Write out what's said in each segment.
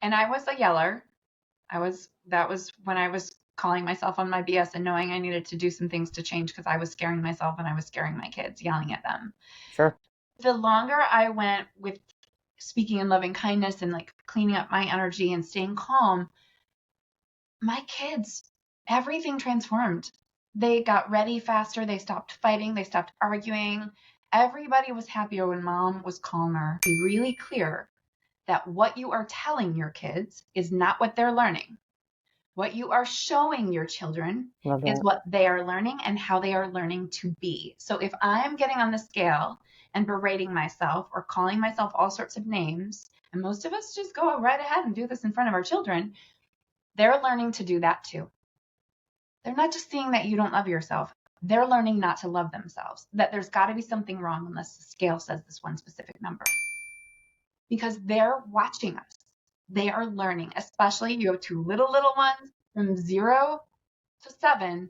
And I was a yeller. That was when I was calling myself on my BS and knowing I needed to do some things to change because I was scaring myself and I was scaring my kids, yelling at them. Sure. The longer I went with speaking in loving kindness and like cleaning up my energy and staying calm, my kids, everything transformed. They got ready faster. They stopped fighting. They stopped arguing. Everybody was happier when mom was calmer. Be really clear that what you are telling your kids is not what they're learning. What you are showing your children is what they are learning and how they are learning to be. So if I'm getting on the scale and berating myself or calling myself all sorts of names, and most of us just go right ahead and do this in front of our children, they're learning to do that too. They're not just seeing that you don't love yourself. They're learning not to love themselves, that there's got to be something wrong unless the scale says this one specific number. Because they're watching us. They are learning, especially you have two little ones from 0 to 7.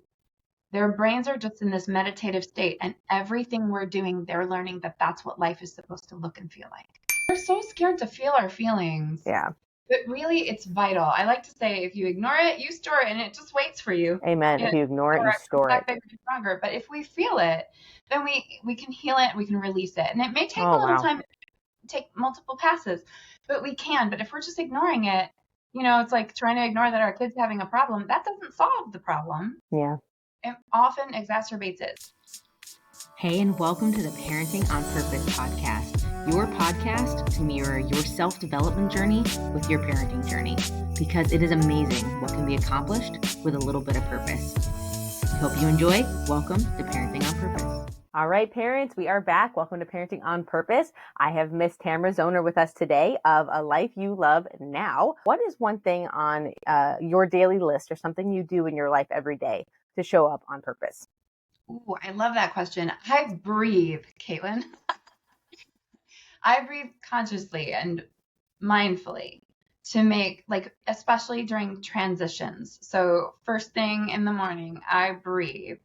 Their brains are just in this meditative state, and everything we're doing, they're learning that that's what life is supposed to look and feel like. We're so scared to feel our feelings. Yeah. But really, it's vital. I like to say, if you ignore it, you store it, and it just waits for you. Amen. If you ignore it, you store it. Stronger. But if we feel it, then we can heal it, we can release it. And it may take a little time, take multiple passes, but we can. But if we're just ignoring it, it's like trying to ignore that our kid's having a problem. That doesn't solve the problem. Yeah. It often exacerbates it. Hey, and welcome to the Parenting on Purpose podcast, your podcast to mirror your self-development journey with your parenting journey, because it is amazing what can be accomplished with a little bit of purpose. I hope you enjoy. Welcome to Parenting on Purpose. All right, parents, we are back. Welcome to Parenting on Purpose. I have Miss Tamara Zoner with us today of A Life You Love Now. What is one thing on your daily list or something you do in your life every day to show up on purpose? Ooh, I love that question. I breathe, Caitlin. I breathe consciously and mindfully to make, especially during transitions. So first thing in the morning, I breathe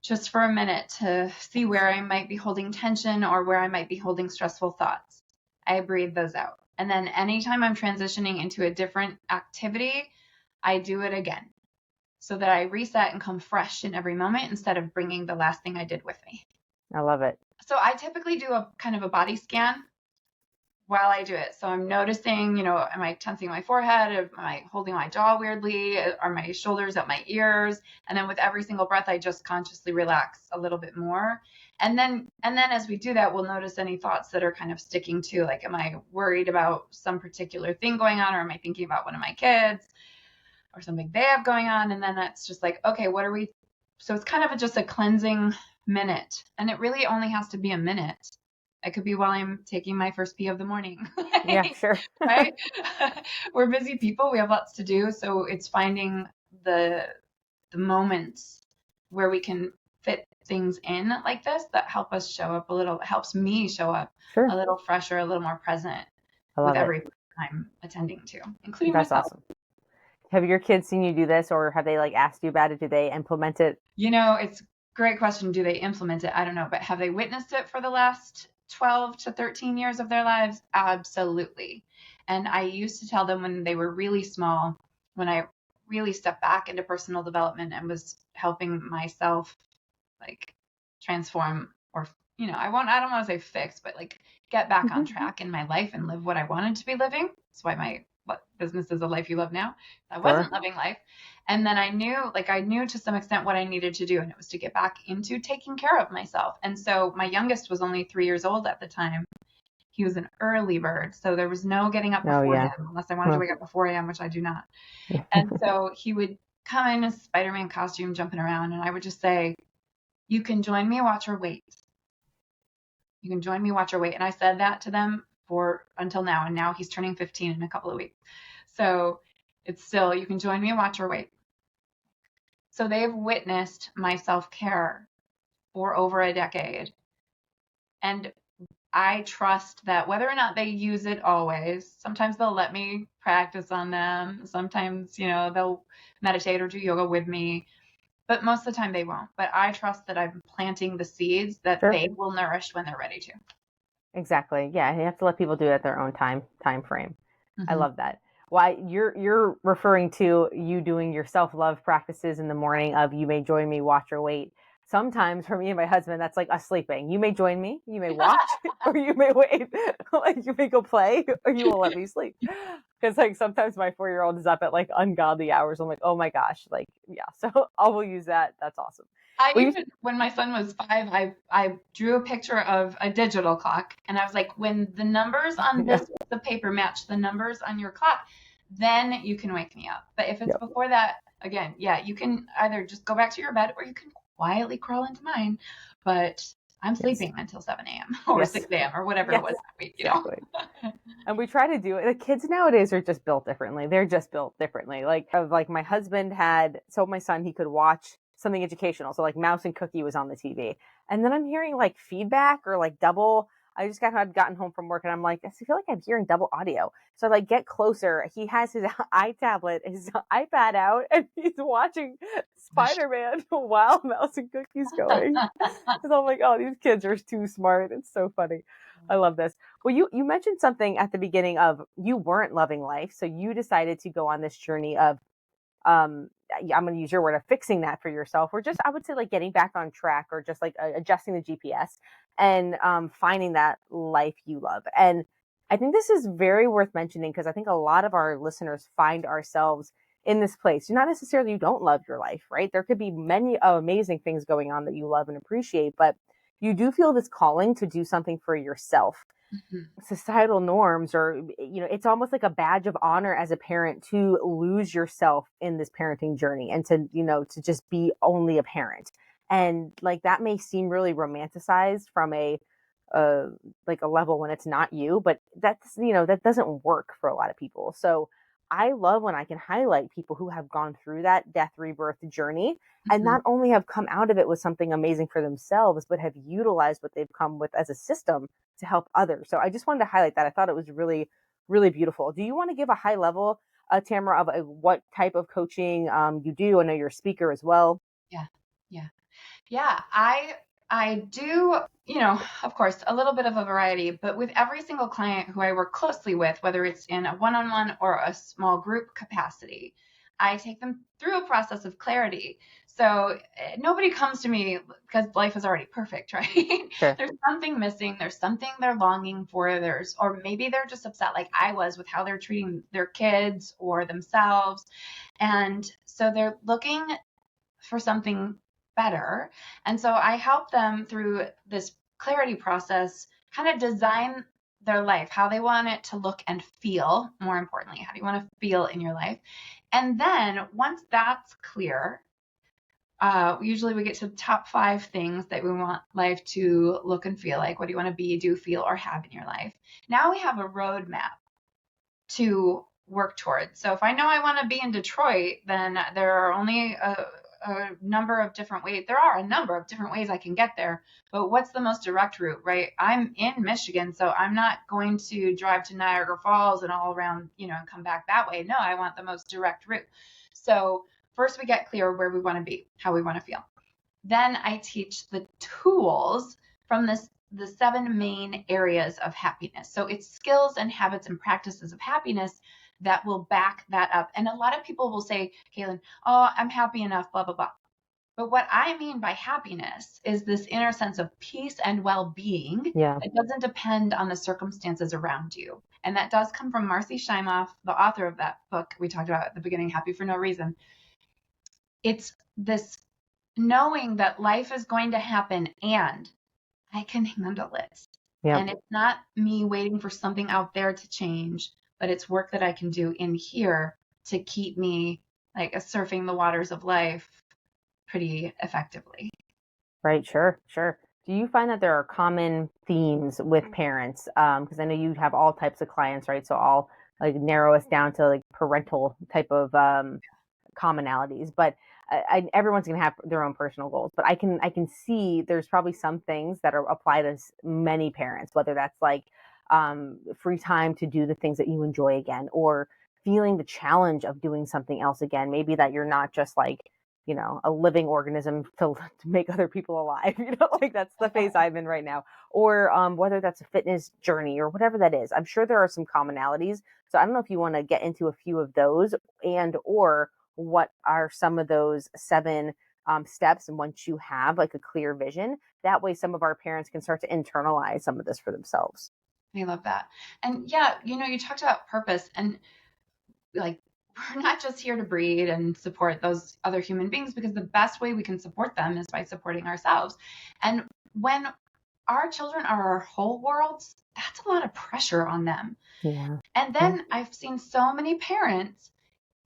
just for a minute to see where I might be holding tension or where I might be holding stressful thoughts. I breathe those out. And then anytime I'm transitioning into a different activity, I do it again so that I reset and come fresh in every moment instead of bringing the last thing I did with me. I love it. So I typically do a kind of a body scan while I do it. So I'm noticing, am I tensing my forehead? Am I holding my jaw weirdly? Are my shoulders at my ears? And then with every single breath, I just consciously relax a little bit more. And then as we do that, we'll notice any thoughts that are kind of sticking to, like, am I worried about some particular thing going on? Or am I thinking about one of my kids or something they have going on? And then that's just like, okay, so it's kind of just a cleansing minute. And it really only has to be a minute. It could be while I'm taking my first pee of the morning. Yeah, sure. Right? We're busy people. We have lots to do. So it's finding the moments where we can fit things in like this that help us show up helps me show up a little fresher, a little more present with every I'm attending to, including myself. That's awesome. Have your kids seen you do this, or have they asked you about it? Do they implement it? It's a great question. Do they implement it? I don't know, but have they witnessed it for the last 12 to 13 years of their lives? Absolutely. And I used to tell them when they were really small, when I really stepped back into personal development and was helping myself transform, or, I don't want to say fix, but get back on track in my life and live what I wanted to be living. That's why my business is A Life You Love Now. I wasn't living life. And then I knew to some extent what I needed to do, and it was to get back into taking care of myself. And so my youngest was only 3 years old at the time. He was an early bird, so there was no getting up before him, unless I wanted to wake up before a.m., which I do not. And so he would come in a Spider-Man costume jumping around, and I would just say, you can join me, watch or wait. You can join me, watch or wait. And I said that to them until now, and now he's turning 15 in a couple of weeks. So it's still, you can join me, watch or wait. So they've witnessed my self-care for over a decade. And I trust that whether or not they use it always, sometimes they'll let me practice on them. Sometimes, they'll meditate or do yoga with me, but most of the time they won't. But I trust that I'm planting the seeds that they will nourish when they're ready to. Exactly. Yeah. You have to let people do it at their own time frame. Mm-hmm. I love that. Why you're referring to you doing your self-love practices in the morning of you may join me, watch or wait. Sometimes for me and my husband, that's like us sleeping. You may join me, you may watch, or you may wait. Like you may go play, or you will let me sleep. Because like sometimes my 4-year-old is up at like ungodly hours. I'm like, oh my gosh, like yeah. So I will use that. That's awesome. When my son was 5, I drew a picture of a digital clock, and I was like, when the numbers on this piece of paper match the numbers on your clock, then you can wake me up. But if it's before that, again, yeah, you can either just go back to your bed or you can quietly crawl into mine. But I'm sleeping until 7 a.m. or 6 a.m. or whatever it was that week, you know. And we try to do it. The kids nowadays are just built differently. They're just built differently. Like my husband had, so my son, he could watch something educational. So like Mouse and Cookie was on the TV. And then I'm hearing like feedback or like double. I just had gotten home from work and I'm like, I feel like I'm hearing double audio. So I like get closer. He has his iTablet, his iPad out, and he's watching Spider-Man while Mouse and Cookie's going. Because I'm like, oh, these kids are too smart. It's so funny. I love this. Well, you mentioned something at the beginning of you weren't loving life. So you decided to go on this journey of I'm going to use your word of fixing that for yourself, or just, I would say like getting back on track, or just like adjusting the GPS and finding that life you love. And I think this is very worth mentioning because I think a lot of our listeners find ourselves in this place. You're not necessarily, you don't love your life, right? There could be many amazing things going on that you love and appreciate, but you do feel this calling to do something for yourself. Societal norms, or it's almost like a badge of honor as a parent to lose yourself in this parenting journey and to just be only a parent. And like that may seem really romanticized from a like a level when it's not you, but that's that doesn't work for a lot of people. So I love when I can highlight people who have gone through that death rebirth journey and not only have come out of it with something amazing for themselves, but have utilized what they've come with as a system to help others. So I just wanted to highlight that. I thought it was really, really beautiful. Do you want to give a high level, Tamara, of what type of coaching you do? I know you're a speaker as well. Yeah. I do, of course, a little bit of a variety, but with every single client who I work closely with, whether it's in a one-on-one or a small group capacity, I take them through a process of clarity. So nobody comes to me because life is already perfect, right? Sure. There's something missing. There's something they're longing for. Or maybe they're just upset like I was with how they're treating their kids or themselves. And so they're looking for something better. And so I help them through this clarity process, kind of design their life, how they want it to look and feel. More importantly, how do you want to feel in your life? And then once that's clear, usually we get to the top 5 things that we want life to look and feel like. What do you want to be, do, feel, or have in your life? Now we have a roadmap to work towards. So if I know I want to be in Detroit, then there are only a number of different ways. There are a number of different ways I can get there, but what's the most direct route, right? I'm in Michigan, so I'm not going to drive to Niagara Falls and all around, and come back that way. No, I want the most direct route. So first we get clear where we want to be, how we want to feel. Then I teach the tools from the 7 main areas of happiness. So it's skills and habits and practices of happiness that will back that up. And a lot of people will say, Kaylin, oh, I'm happy enough, blah, blah, blah. But what I mean by happiness is this inner sense of peace and well-being. Yeah. It doesn't depend on the circumstances around you. And that does come from Marcy Shimoff, the author of that book we talked about at the beginning, Happy for No Reason. It's this knowing that life is going to happen and I can handle it. Yep. And it's not me waiting for something out there to change, but it's work that I can do in here to keep me like surfing the waters of life pretty effectively. Right. Sure. Do you find that there are common themes with parents? Because I know you have all types of clients, right? So I'll like narrow us down to like parental type of commonalities, but everyone's going to have their own personal goals, but I can see there's probably some things that are applied to many parents, whether that's like free time to do the things that you enjoy again, or feeling the challenge of doing something else again. Maybe that you're not just like, a living organism to make other people alive, like that's the phase I'm in right now. Or whether that's a fitness journey or whatever that is. I'm sure there are some commonalities. So I don't know if you want to get into a few of those or what are some of those 7 steps. And once you have like a clear vision, that way some of our parents can start to internalize some of this for themselves. I love that. And yeah, you talked about purpose, and like, we're not just here to breed and support those other human beings, because the best way we can support them is by supporting ourselves. And when our children are our whole worlds, that's a lot of pressure on them. Yeah. And then I've seen so many parents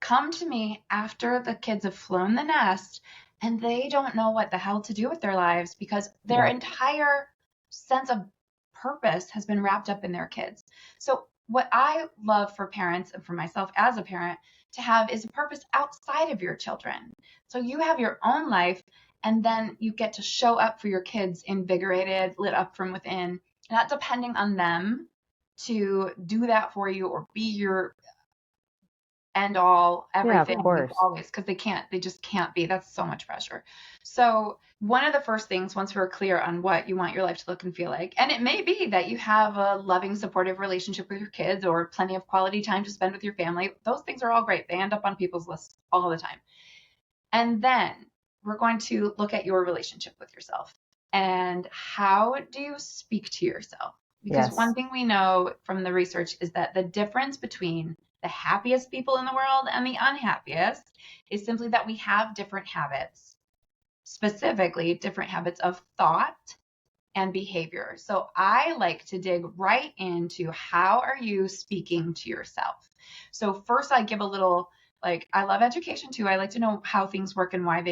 come to me after the kids have flown the nest, and they don't know what the hell to do with their lives because their entire sense of purpose has been wrapped up in their kids. So what I love for parents and for myself as a parent to have is a purpose outside of your children. So you have your own life, and then you get to show up for your kids invigorated, lit up from within, not depending on them to do that for you or be your end all everything always, because they just can't be. That's so much pressure. So one of the first things, once we're clear on what you want your life to look and feel like, and it may be that you have a loving, supportive relationship with your kids or plenty of quality time to spend with your family. Those things are all great. They end up on people's lists all the time. And then we're going to look at your relationship with yourself and how do you speak to yourself? Because one thing we know from the research is that the difference between the happiest people in the world and the unhappiest is simply that we have different habits, specifically different habits of thought and behavior. So I like to dig right into how are you speaking to yourself? So first I give a little, I love education too. I like to know how things work and why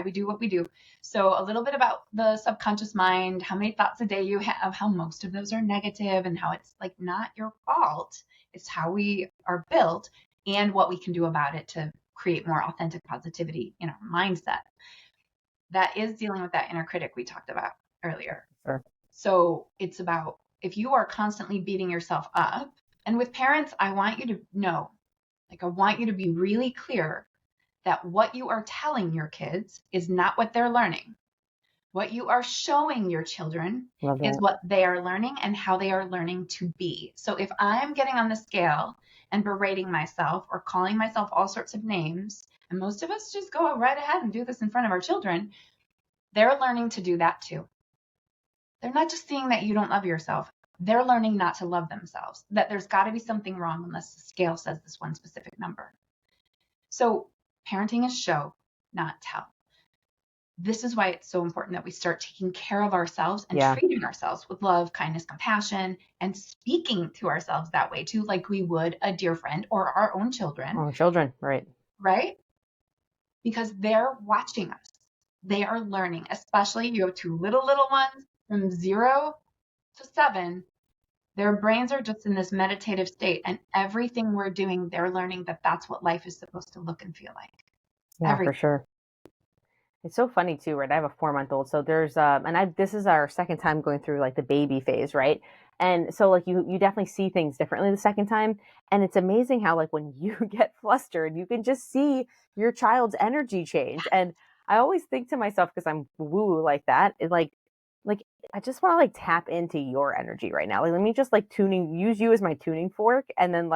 we do what we do. So a little bit about the subconscious mind, how many thoughts a day you have, how most of those are negative, and how it's not your fault. It's how we are built and what we can do about it to create more authentic positivity in our mindset. That is dealing with that inner critic we talked about earlier. Sure. So it's about, if you are constantly beating yourself up, and with parents, I want you to know, I want you to be really clear that what you are telling your kids is not what they're learning. What you are showing your children is what they are learning and how they are learning to be. So if I'm getting on the scale and berating myself or calling myself all sorts of names, and most of us just go right ahead and do this in front of our children, they're learning to do that too. They're not just seeing that you don't love yourself. They're learning not to love themselves, that there's got to be something wrong unless the scale says this one specific number. So parenting is show, not tell. This is why it's so important that we start taking care of ourselves and treating ourselves with love, kindness, compassion, and speaking to ourselves that way too, like we would a dear friend or our own children. Our children, right. Right? Because they're watching us. They are learning, especially you have 2 little ones from 0 to 7. Their brains are just in this meditative state, and everything we're doing, they're learning that that's what life is supposed to look and feel like. Yeah, for sure. It's so funny too, right? I have a 4-month-old. So there's, this is our second time going through the baby phase, right? And so you definitely see things differently the second time. And it's amazing how when you get flustered, you can just see your child's energy change. And I always think to myself, because I'm woo like that, I just want to tap into your energy right now. Let me just use you as my tuning fork and then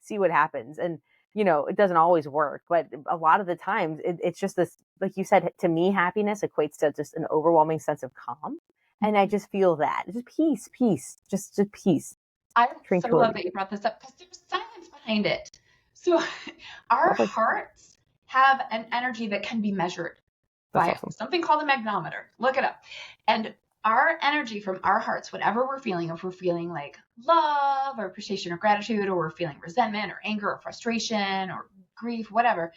see what happens. And it doesn't always work, but a lot of the times it's just this, like you said, to me, happiness equates to just an overwhelming sense of calm. And I just feel that just peace, just peace. I so love that you brought this up because there's science behind it. So our hearts have an energy that can be measured by something called a magnometer. Look it up. And our energy from our hearts, whatever we're feeling, if we're feeling love or appreciation or gratitude, or we're feeling resentment or anger or frustration or grief, whatever,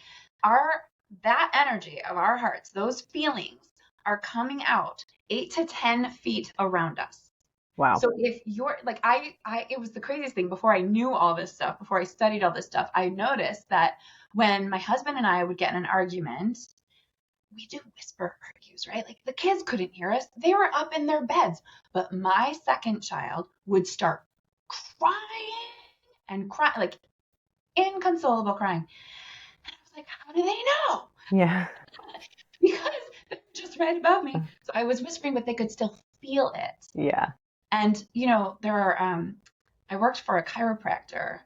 that energy of our hearts, those feelings are coming out 8 to 10 feet around us. Wow. So if you're it was the craziest thing. Before I knew all this stuff, before I studied all this stuff, I noticed that when my husband and I would get in an argument, we do whisper argues, right? The kids couldn't hear us. They were up in their beds. But my second child would start crying and cry, inconsolable crying. And I was like, how do they know? Yeah. because they're just right above me. So I was whispering, but they could still feel it. Yeah. And, I worked for a chiropractor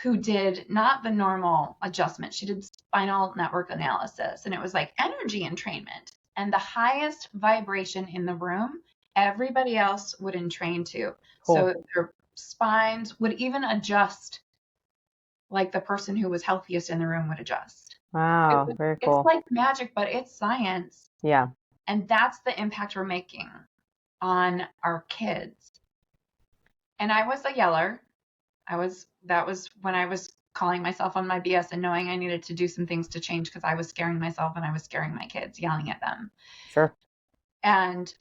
who did not the normal adjustment. She did spinal network analysis, and it was like energy entrainment. And the highest vibration in the room, everybody else would entrain to. Cool. So their spines would even adjust like the person who was healthiest in the room would adjust. Wow. Very It's cool. like magic, but it's science. Yeah. And that's the impact we're making on our kids. And I was a yeller. That was when I was calling myself on my BS and knowing I needed to do some things to change because I was scaring myself and I was scaring my kids, yelling at them. Sure. And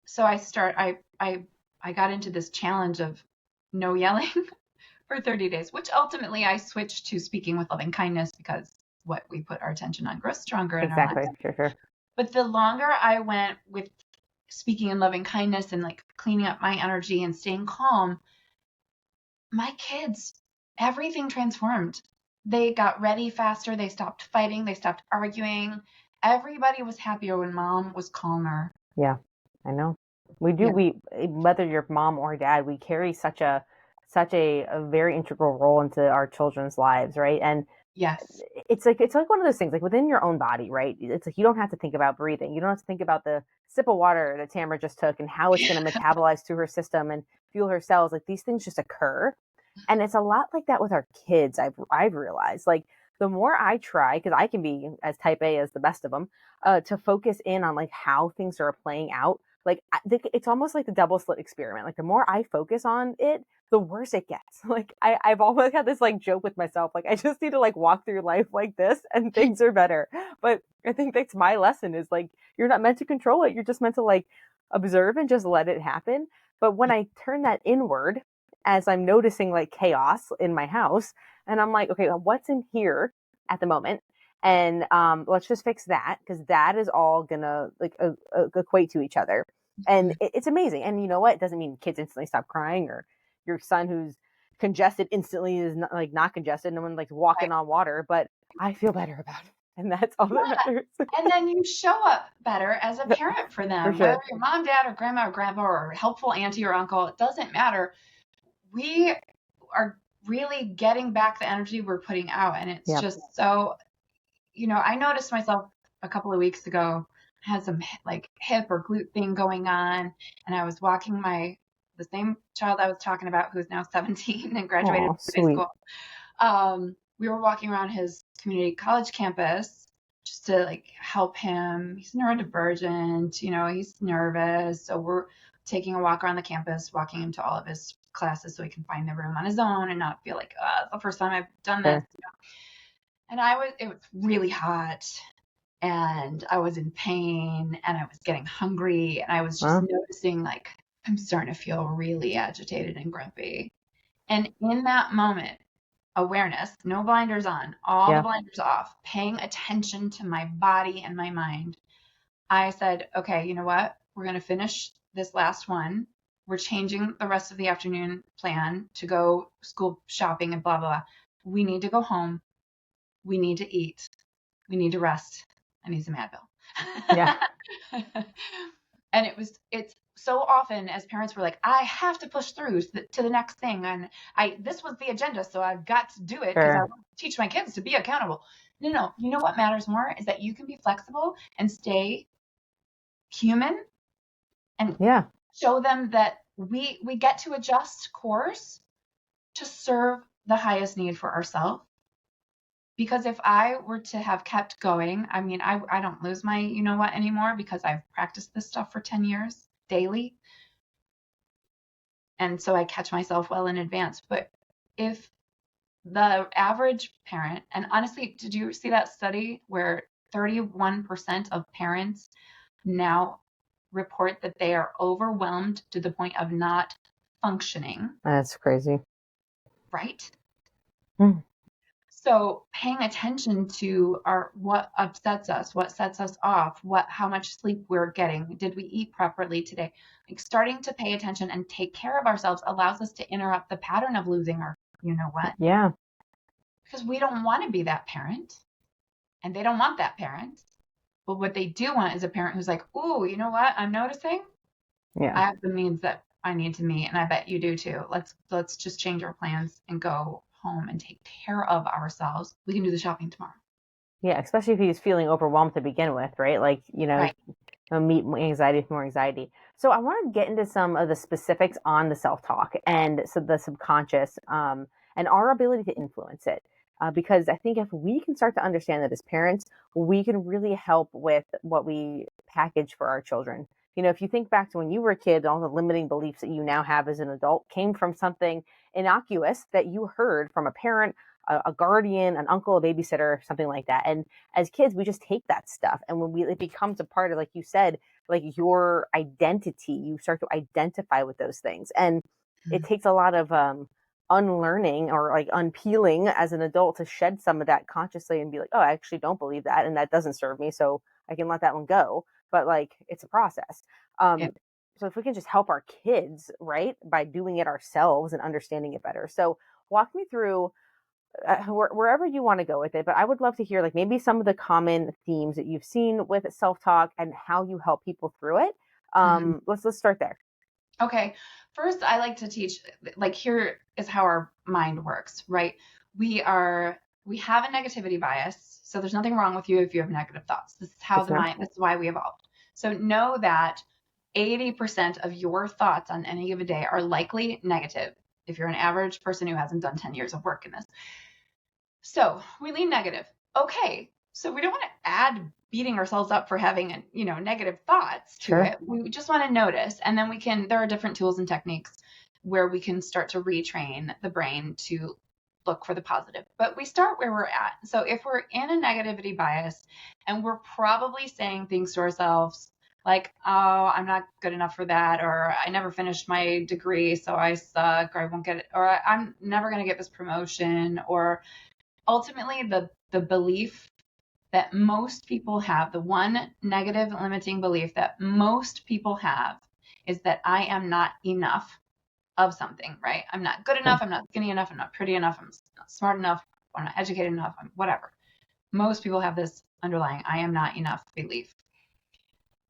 so I got into this challenge of no yelling for 30 days, which ultimately I switched to speaking with loving kindness because what we put our attention on grows stronger in our lives. Sure. But the longer I went with speaking in loving kindness and like cleaning up my energy and staying calm, my kids, everything transformed. They got ready faster. They stopped fighting. They stopped arguing. Everybody was happier when mom was calmer. Yeah, I know. We do. Yeah. Whether you're mom or dad, we carry such a very integral role into our children's lives, right? And Yes. it's like one of those things, like within your own body, right? It's like you don't have to think about breathing. You don't have to think about the sip of water that Tamara just took and how it's going to metabolize through her system and fuel her cells. Like these things just occur. And it's a lot like that with our kids. I've realized, like, the more I try, because I can be as type A as the best of them, to focus in on like how things are playing out. Like it's almost like the double slit experiment. Like the more I focus on it, the worse it gets. Like I've always had this like joke with myself. Like I just need to like walk through life like this and things are better. But I think that's my lesson is like, you're not meant to control it. You're just meant to like observe and just let it happen. But when I turn that inward, as I'm noticing like chaos in my house, and I'm like, okay, well, what's in here at the moment? And let's just fix that, because that is all gonna like equate to each other. And it's amazing. And you know what? It doesn't mean kids instantly stop crying, or your son who's congested instantly is not congested. No one like walking on water, but I feel better about it. And that's all that matters. And then you show up better as a parent for them, For sure. whether you're mom, dad, or grandma or grandpa, or helpful auntie or uncle, it doesn't matter. We are really getting back the energy we're putting out. And it's just so, I noticed myself a couple of weeks ago, I had some like hip or glute thing going on. And I was walking the same child I was talking about, who's now 17 and graduated from high school. We were walking around his community college campus just to like help him. He's neurodivergent, he's nervous. So we're taking a walk around the campus, walking him to all of his classes so he can find the room on his own and not feel like, it's the first time I've done this. And it was really hot and I was in pain and I was getting hungry and I was just noticing like, I'm starting to feel really agitated and grumpy. And in that moment, awareness, no blinders on, all the blinders off, paying attention to my body and my mind, I said, okay, you know what? We're going to finish this last one. We're changing the rest of the afternoon plan to go school shopping and blah, blah, blah. We need to go home. We need to eat. We need to rest. I need some Advil. Yeah. And it's so often as parents, we're like, I have to push through to the next thing. And this was the agenda, so I've got to do it because I want to teach my kids to be accountable. No. You know what matters more is that you can be flexible and stay human and show them that we get to adjust course to serve the highest need for ourselves. Because if I were to have kept going, I mean, I don't lose my you know what anymore because I've practiced this stuff for 10 years daily. And so I catch myself well in advance. But if the average parent, and honestly, did you see that study where 31% of parents now report that they are overwhelmed to the point of not functioning? That's crazy. Right? So paying attention to what upsets us, what sets us off, how much sleep we're getting, did we eat properly today? Like starting to pay attention and take care of ourselves allows us to interrupt the pattern of losing our, you know what? Yeah. Because we don't want to be that parent, and they don't want that parent. But what they do want is a parent who's like, ooh, you know what? I'm noticing Yeah. I have the needs that I need to meet, and I bet you do too. Let's just change our plans and go home and take care of ourselves. We can do the shopping tomorrow. Yeah, especially if he's feeling overwhelmed to begin with, right? Like, Right. meet anxiety with more anxiety. So I want to get into some of the specifics on the self-talk and so the subconscious, and our ability to influence it. Because I think if we can start to understand that as parents, we can really help with what we package for our children. If you think back to when you were a kid, all the limiting beliefs that you now have as an adult came from something innocuous that you heard from a parent, a guardian, an uncle, a babysitter, something like that. And as kids, we just take that stuff. And when it becomes a part of, like you said, like your identity, you start to identify with those things. And it takes a lot of unlearning or like unpeeling as an adult to shed some of that consciously and be like, oh, I actually don't believe that. And that doesn't serve me. So I can let that one go. But like, it's a process. Yeah. So if we can just help our kids, right, by doing it ourselves and understanding it better. So walk me through wherever you want to go with it, but I would love to hear like maybe some of the common themes that you've seen with self-talk and how you help people through it. Let's start there. Okay. First, I like to teach, like, here is how our mind works, right? We have a negativity bias. So there's nothing wrong with you if you have negative thoughts. This is how this is why we evolved. So know that 80% of your thoughts on any given day are likely negative if you're an average person who hasn't done 10 years of work in this. So we lean negative. Okay. So we don't want to add beating ourselves up for having negative thoughts to it. We just want to notice. And then there are different tools and techniques where we can start to retrain the brain to look for the positive. But we start where we're at. So if we're in a negativity bias and we're probably saying things to ourselves like, oh, I'm not good enough for that, or I never finished my degree, so I suck, or I won't get it, or I'm never going to get this promotion, or ultimately the belief that most people have, the one negative limiting belief that most people have is that I am not enough of something, right? I'm not good enough. I'm not skinny enough. I'm not pretty enough. I'm not smart enough. I'm not educated enough. I'm whatever. Most people have this underlying I am not enough belief.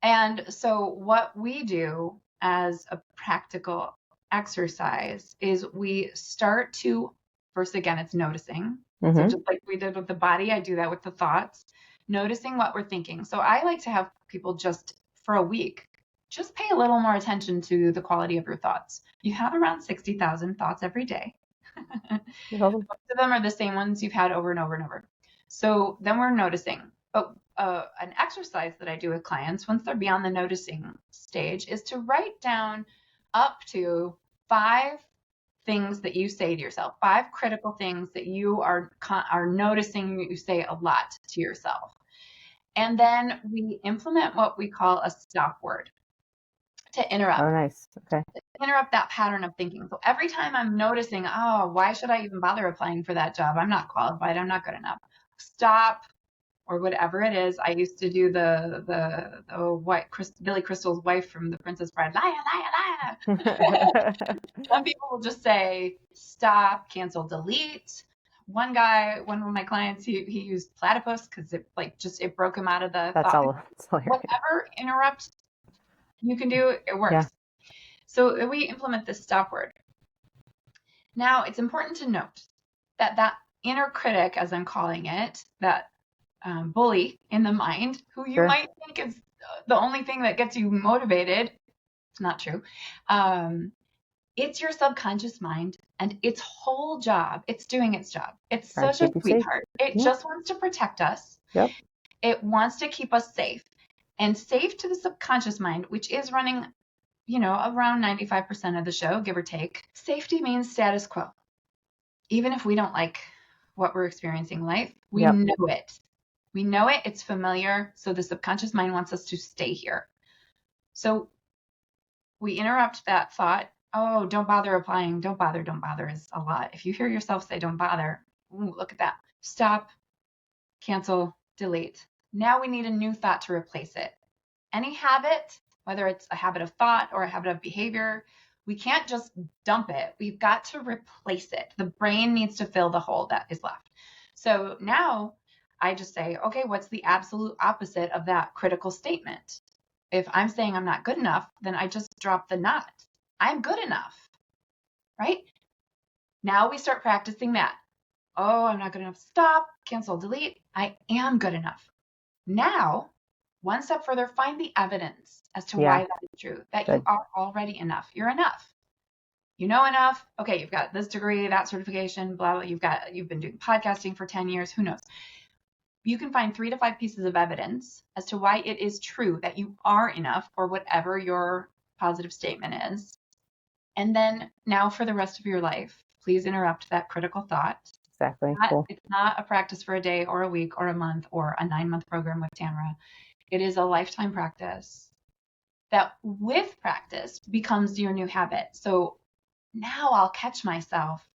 And so what we do as a practical exercise is we start to, first, again, it's noticing. So just like we did with the body, I do that with the thoughts, noticing what we're thinking. So I like to have people just for a week, just pay a little more attention to the quality of your thoughts. You have around 60,000 thoughts every day. Most of them are the same ones you've had over and over and over. So then we're noticing. But an exercise that I do with clients once they're beyond the noticing stage is to write down up to 5 things that you say to yourself, 5 critical things that you are noticing you say a lot to yourself. And then we implement what we call a stop word to interrupt. Oh, nice. Okay. Interrupt that pattern of thinking. So every time I'm noticing, oh, why should I even bother applying for that job? I'm not qualified. I'm not good enough. Stop. Or whatever it is. I used to do the Billy Crystal's wife from The Princess Bride, liar, liar, liar. Some people will just say stop, cancel, delete. One of my clients, he used platypus because it broke him out of the thought. Whatever interrupt you can do, it works. Yeah. So we implement this stop word. Now it's important to note that inner critic, as I'm calling it, that bully in the mind, who you might think is the only thing that gets you motivated. It's not true. It's your subconscious mind, and its whole job, it's doing its job. It's such a sweetheart. It just wants to protect us. Yep. It wants to keep us safe. And safe to the subconscious mind, which is running, around 95% of the show, give or take. Safety means status quo. Even if we don't like what we're experiencing in life, we know it. We know it, it's familiar, so the subconscious mind wants us to stay here. So we interrupt that thought, oh, don't bother applying, don't bother is a lot. If you hear yourself say don't bother, look at that. Stop, cancel, delete. Now we need a new thought to replace it. Any habit, whether it's a habit of thought or a habit of behavior, we can't just dump it. We've got to replace it. The brain needs to fill the hole that is left. So now I just say, okay, what's the absolute opposite of that critical statement? If I'm saying I'm not good enough, then I just drop the not. I'm good enough, right? Now we start practicing that. Oh, I'm not good enough. Stop, cancel, delete. I am good enough. Now, one step further, find the evidence as to why that is true, that you are already enough. You're enough. You know enough. Okay, you've got this degree, that certification, blah, blah. You've been doing podcasting for 10 years. Who knows? You can find 3 to 5 pieces of evidence as to why it is true that you are enough, or whatever your positive statement is. And then now for the rest of your life, please interrupt that critical thought. Exactly. Cool. It's not a practice for a day or a week or a month or a 9-month program with Tamara. It is a lifetime practice that with practice becomes your new habit. So now I'll catch myself,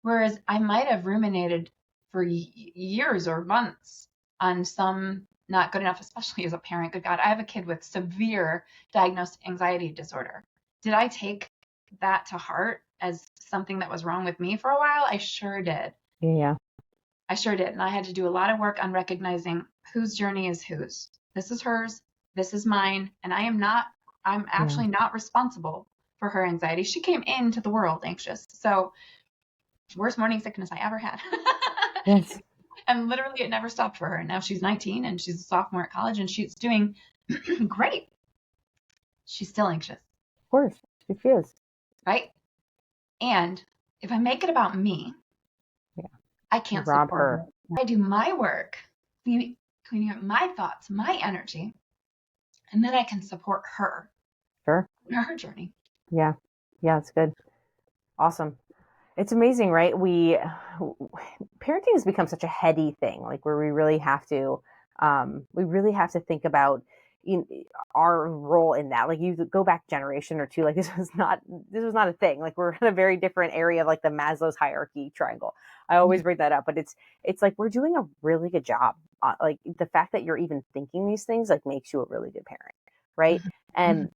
whereas I might have ruminated for years or months on some not good enough, especially as a parent. Good God, I have a kid with severe diagnosed anxiety disorder. Did I take that to heart as something that was wrong with me for a while? I sure did. Yeah. I sure did. And I had to do a lot of work on recognizing whose journey is whose. This is hers. This is mine. And I'm actually not responsible for her anxiety. She came into the world anxious. So worst morning sickness I ever had. Yes. And literally it never stopped for her. Now she's 19 and she's a sophomore at college and she's doing great. She's still anxious. Of course. She is. Right? And if I make it about me, I can't rob support her. I do my work, cleaning up my thoughts, my energy, and then I can support her. Sure. Her journey. Yeah. Yeah, it's good. Awesome. It's amazing, right? Parenting has become such a heady thing, like where we really have to think about our role in that. Like you go back generation or two, like this was not a thing. Like we're in a very different area of like the Maslow's hierarchy triangle. I always bring that up, but it's like we're doing a really good job. Like the fact that you're even thinking these things like makes you a really good parent, right? And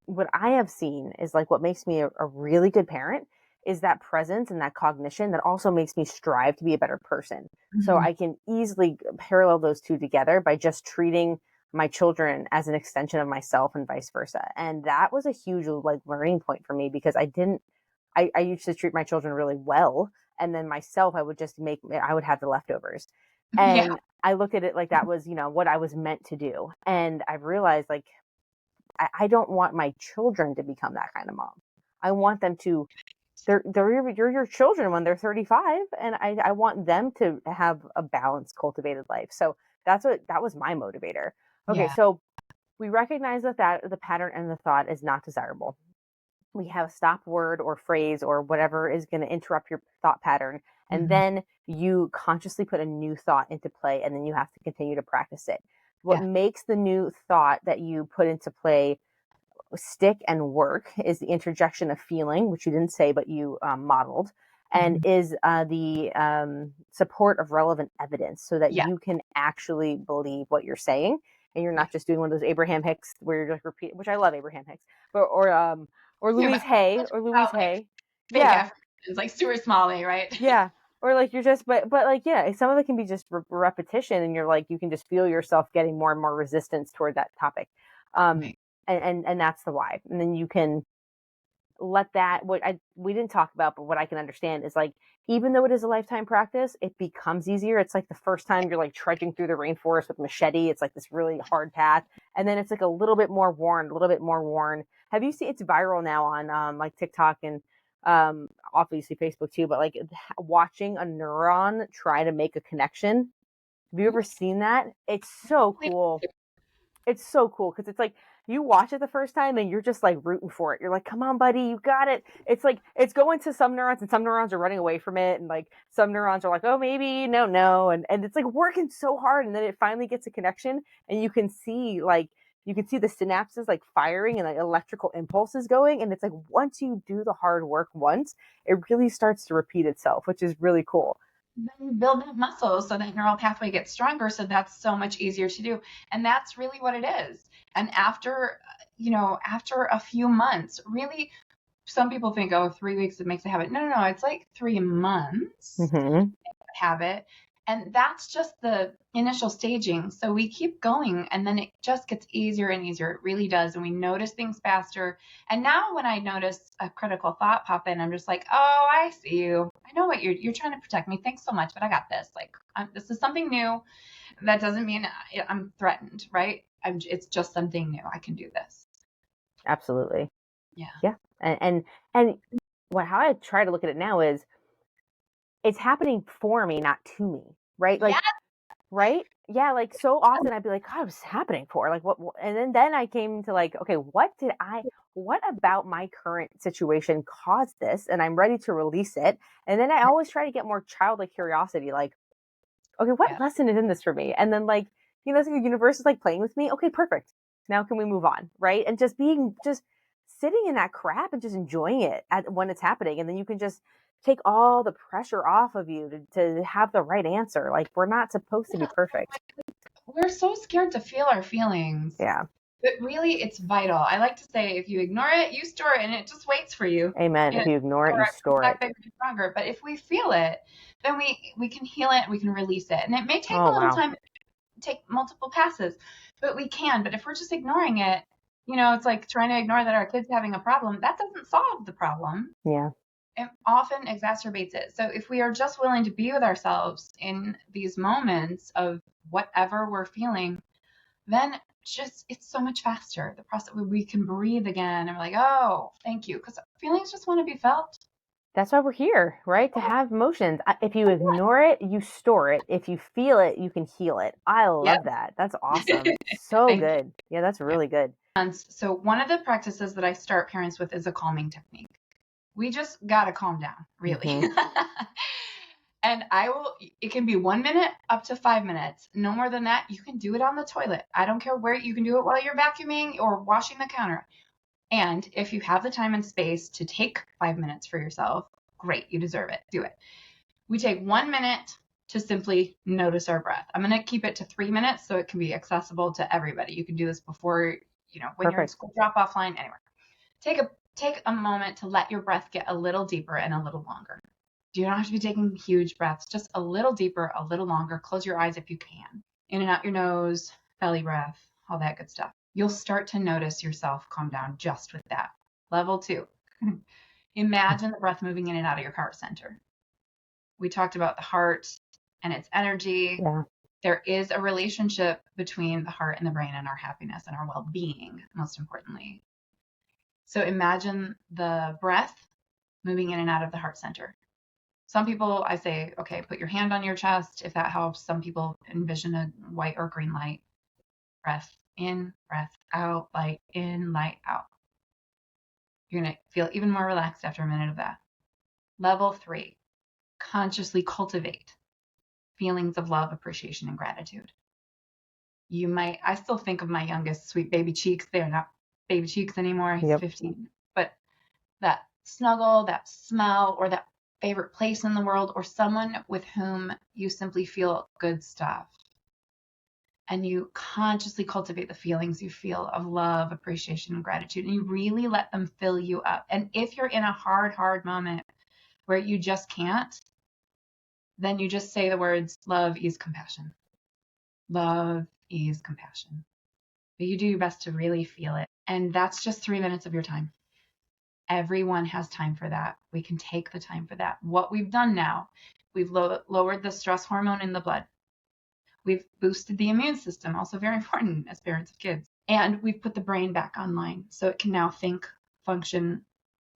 what I have seen is like what makes me a really good parent is that presence and that cognition that also makes me strive to be a better person. So I can easily parallel those two together by just treating my children as an extension of myself and vice versa. And that was a huge like learning point for me because I used to treat my children really well. And then myself, I would have the leftovers. And I looked at it like that was, what I was meant to do. And I realized like, I don't want my children to become that kind of mom. I want them to, you're your children when they're 35. And I want them to have a balanced, cultivated life. So that was my motivator. Okay. So we recognize that the pattern and the thought is not desirable. We have a stop word or phrase or whatever is going to interrupt your thought pattern. And then you consciously put a new thought into play, and then you have to continue to practice it. What makes the new thought that you put into play stick and work is the interjection of feeling, which you didn't say, but you modeled, and is the support of relevant evidence so that you can actually believe what you're saying. And you're not just doing one of those Abraham Hicks where you're just repeating, which I love Abraham Hicks, but, or Louise Hay, Yeah. It's like Stuart Smalley, right? Yeah. Or like you're just, but like, yeah, some of it can be just repetition and you're like, you can just feel yourself getting more and more resistance toward that topic. And that's the why. And then you can let that, we didn't talk about, but what I can understand is like, even though it is a lifetime practice, it becomes easier. It's like the first time you're like trudging through the rainforest with machete. It's like this really hard path. And then it's like a little bit more worn. Have you seen, it's viral now on like TikTok and obviously Facebook too, but like watching a neuron try to make a connection. Have you ever seen that? It's so cool. It's so cool because it's like you watch it the first time and you're just like rooting for it. You're like, come on, buddy, you got it. It's like it's going to some neurons and some neurons are running away from it. And like some neurons are like, oh, maybe, no. And it's like working so hard. And then it finally gets a connection and you can see the synapses like firing and like electrical impulses going. And it's like once you do the hard work once, it really starts to repeat itself, which is really cool. Then you build that muscle so that neural pathway gets stronger. So that's so much easier to do. And that's really what it is. And after a few months, really, some people think, 3 weeks, it makes a habit. No. It's like 3 months habit. And that's just the initial staging. So we keep going, and then it just gets easier and easier. It really does. And we notice things faster. And now when I notice a critical thought pop in, I'm just like, oh, I see you. I know what you're trying to protect me. Thanks so much, but I got this. Like, this is something new. That doesn't mean I'm threatened, right? It's just something new. I can do this. Absolutely. Yeah. Yeah. And how I try to look at it now is it's happening for me, not to me. Right. Like, Yeah. right. Yeah. Like so often I'd be like, God, what's happening for? Like what? And then I came to like, okay, what about my current situation caused this? And I'm ready to release it. And then I always try to get more childlike curiosity. Like, okay, what lesson is in this for me? And then like, the universe is like playing with me. Okay, perfect. Now can we move on? Right. And just sitting in that crap and just enjoying it when it's happening. And then you can just take all the pressure off of you to have the right answer. Like we're not supposed to be perfect. We're so scared to feel our feelings. Yeah. But really, it's vital. I like to say, if you ignore it, you store it, and it just waits for you. Amen. If you ignore it, you store it. Stronger. But if we feel it, then we can heal it, we can release it. And it may take Oh, a little wow. time, take multiple passes, but we can. But if we're just ignoring it, it's like trying to ignore that our kid's having a problem. That doesn't solve the problem. Yeah. It often exacerbates it. So if we are just willing to be with ourselves in these moments of whatever we're feeling, then it's so much faster. The process, we can breathe again, and we're like, oh, thank you, because feelings just want to be felt. That's why we're here, right? To have emotions. If you ignore it, you store it. If you feel it, you can heal it. I love that. That's awesome. So good. Yeah, that's really good. And so one of the practices that I start parents with is a calming technique. We just got to calm down, really. Mm-hmm. And it can be 1 minute up to 5 minutes. No more than that. You can do it on the toilet. I don't care where. You can do it while you're vacuuming or washing the counter. And if you have the time and space to take 5 minutes for yourself, great, you deserve it. Do it. We take 1 minute to simply notice our breath. I'm going to keep it to 3 minutes so it can be accessible to everybody. You can do this before, when you're in school, drop off line, anywhere. Take a moment to let your breath get a little deeper and a little longer. You don't have to be taking huge breaths, just a little deeper, a little longer. Close your eyes if you can. In and out your nose, belly breath, all that good stuff. You'll start to notice yourself calm down just with that. Level 2. Imagine the breath moving in and out of your heart center. We talked about the heart and its energy. Yeah. There is a relationship between the heart and the brain and our happiness and our well-being, most importantly. So imagine the breath moving in and out of the heart center. Some people, I say, okay, put your hand on your chest if that helps. Some people envision a white or green light. Breath in, breath out, light in, light out. You're going to feel even more relaxed after a minute of that. Level 3, consciously cultivate feelings of love, appreciation, and gratitude. I still think of my youngest, sweet baby Cheeks. They're not baby Cheeks anymore. He's 15. But that snuggle, that smell, or that favorite place in the world, or someone with whom you simply feel good stuff. And you consciously cultivate the feelings you feel of love, appreciation, and gratitude. And you really let them fill you up. And if you're in a hard moment where you just can't, then you just say the words, love, ease, compassion. Love, ease, compassion. But you do your best to really feel it. And that's just 3 minutes of your time. Everyone has time for that. We can take the time for that. What we've done now, we've lowered the stress hormone in the blood. We've boosted the immune system, also very important as parents of kids. And we've put the brain back online so it can now think, function,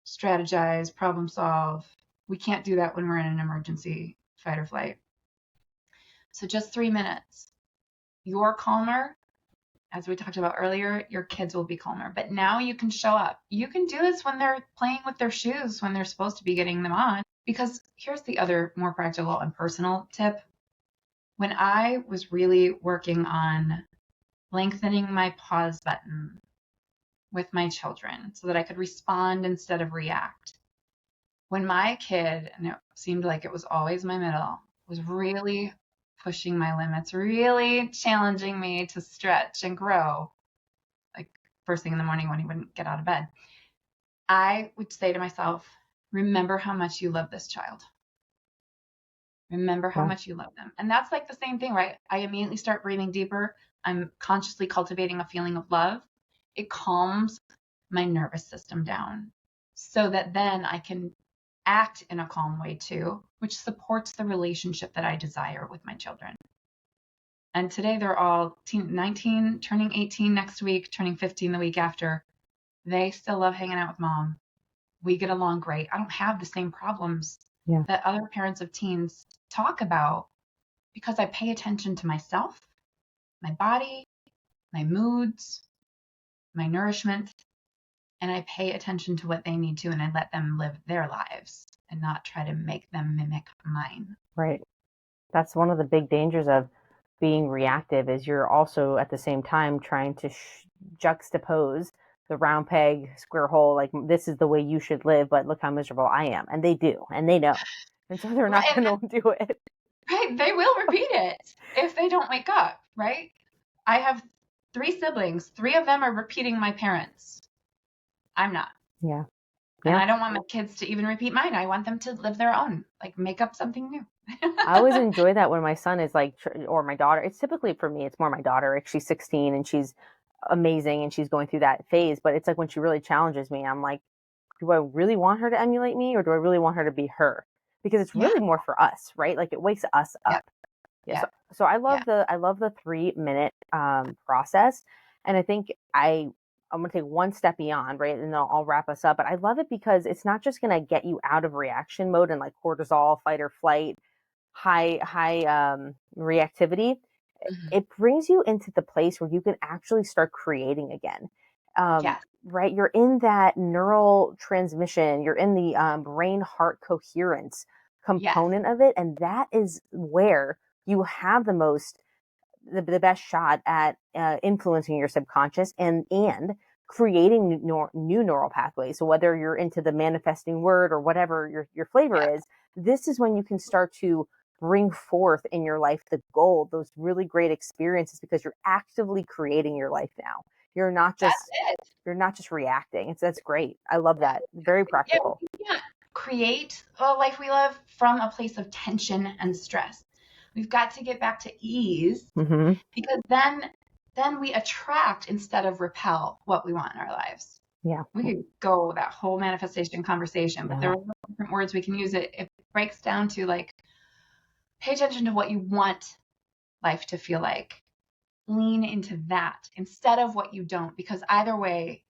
strategize, problem solve. We can't do that when we're in an emergency, fight or flight. So just 3 minutes. You're calmer. As we talked about earlier, your kids will be calmer. But now you can show up. You can do this when they're playing with their shoes, when they're supposed to be getting them on. Because here's the other more practical and personal tip. When I was really working on lengthening my pause button with my children so that I could respond instead of react, when my kid, and it seemed like it was always my middle, was really pushing my limits, really challenging me to stretch and grow, like first thing in the morning when he wouldn't get out of bed, I would say to myself, remember how much you love this child. Remember how much you love them. And that's like the same thing, right? I immediately start breathing deeper. I'm consciously cultivating a feeling of love. It calms my nervous system down so that then I can act in a calm way too, which supports the relationship that I desire with my children. And today they're all 19, turning 18 next week, turning 15 the week after. They still love hanging out with mom. We get along great. I don't have the same problems that other parents of teens talk about because I pay attention to myself, my body, my moods, my nourishment, and I pay attention to what they need to, and I let them live their lives and not try to make them mimic mine. Right. That's one of the big dangers of being reactive is you're also at the same time trying to juxtapose the round peg, square hole, like this is the way you should live, but look how miserable I am. And they do, and they know. And so they're not going to do it. Right. They will repeat it if they don't wake up, right? I have 3 siblings. 3 of them are repeating my parents. I'm not. Yeah. And I don't want my kids to even repeat mine. I want them to live their own, like make up something new. I always enjoy that when my son is like, or my daughter, it's typically for me, it's more my daughter. She's 16 and she's amazing and she's going through that phase. But it's like when she really challenges me, I'm like, do I really want her to emulate me or do I really want her to be her? Because it's really more for us, right? Like it wakes us up. Yeah. So I love the 3-minute process. And I think I'm going to take one step beyond, right? And then I'll wrap us up. But I love it because it's not just going to get you out of reaction mode and like cortisol, fight or flight, high reactivity. Mm-hmm. It brings you into the place where you can actually start creating again. Right? You're in that neural transmission. You're in the brain-heart coherence component of it. And that is where you have the best shot at influencing your subconscious and creating new neural pathways. So whether you're into the manifesting word or whatever your flavor is, this is when you can start to bring forth in your life the gold, those really great experiences, because you're actively creating your life now. You're not just reacting. That's great. I love that. Very practical. We can't create a life we love from a place of tension and stress. We've got to get back to ease, because then we attract instead of repel what we want in our lives. Yeah. We could go that whole manifestation conversation, but there are different words we can use. It breaks down to like, pay attention to what you want life to feel like. Lean into that instead of what you don't, because either way,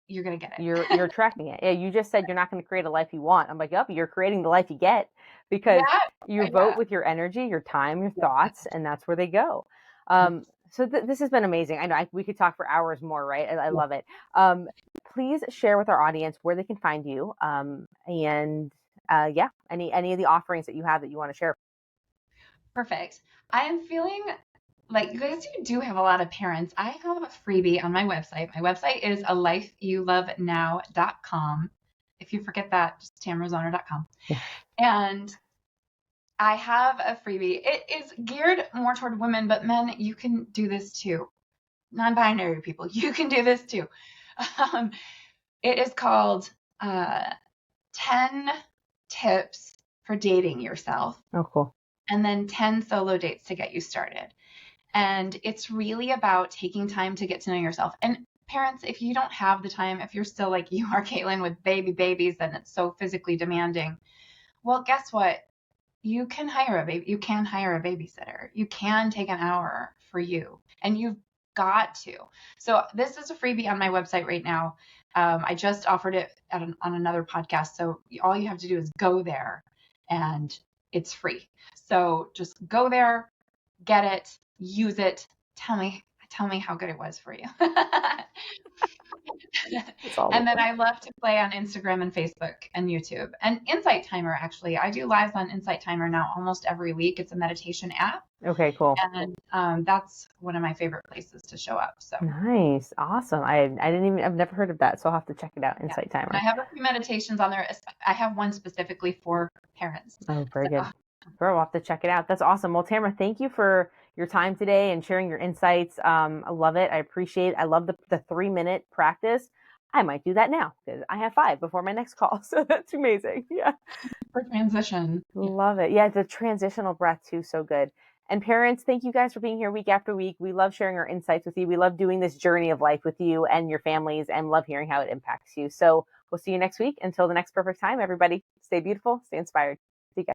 you're going to get it. You're attracting it. Yeah, you just said you're not going to create a life you want. I'm like, yep, you're creating the life you get, because you vote with your energy, your time, your thoughts, and that's where they go. So this has been amazing. I know we could talk for hours more, right? I love it. Please share with our audience where they can find you, and any of the offerings that you have that you want to share. Perfect. I am feeling like, because you do have a lot of parents, I have a freebie on my website. My website is alifeyoulovenow.com. If you forget that, just tamarazoner.com. And I have a freebie. It is geared more toward women, but men, you can do this too. Non-binary people, you can do this too. It is called 10 Tips for Dating Yourself. Oh, cool. And then 10 solo dates to get you started. And it's really about taking time to get to know yourself. And parents, if you don't have the time, if you're still like you are, Caitlin, with babies and it's so physically demanding, well, guess what? You can hire a babysitter. You can take an hour for you, and you've got to. So this is a freebie on my website right now. I just offered it on another podcast. So all you have to do is go there, and it's free. So just go there, get it, use it. Tell me how good it was for you. And then I love to play on Instagram and Facebook and YouTube and Insight Timer. Actually, I do lives on Insight Timer now almost every week. It's a meditation app. Okay, cool. And that's one of my favorite places to show up. So nice, awesome. I've never heard of that, so I'll have to check it out. Insight Timer. I have a few meditations on there. I have one specifically for parents. Oh, very good. We'll have to check it out. That's awesome. Well, Tamara, thank you for your time today and sharing your insights. I love it. I appreciate it. I love the 3-minute practice. I might do that now because I have 5 before my next call. So that's amazing. Yeah. For transition. Love it. Yeah, the transitional breath too, so good. And parents, thank you guys for being here week after week. We love sharing our insights with you. We love doing this journey of life with you and your families and love hearing how it impacts you. So we'll see you next week. Until the next perfect time, everybody, stay beautiful, stay inspired.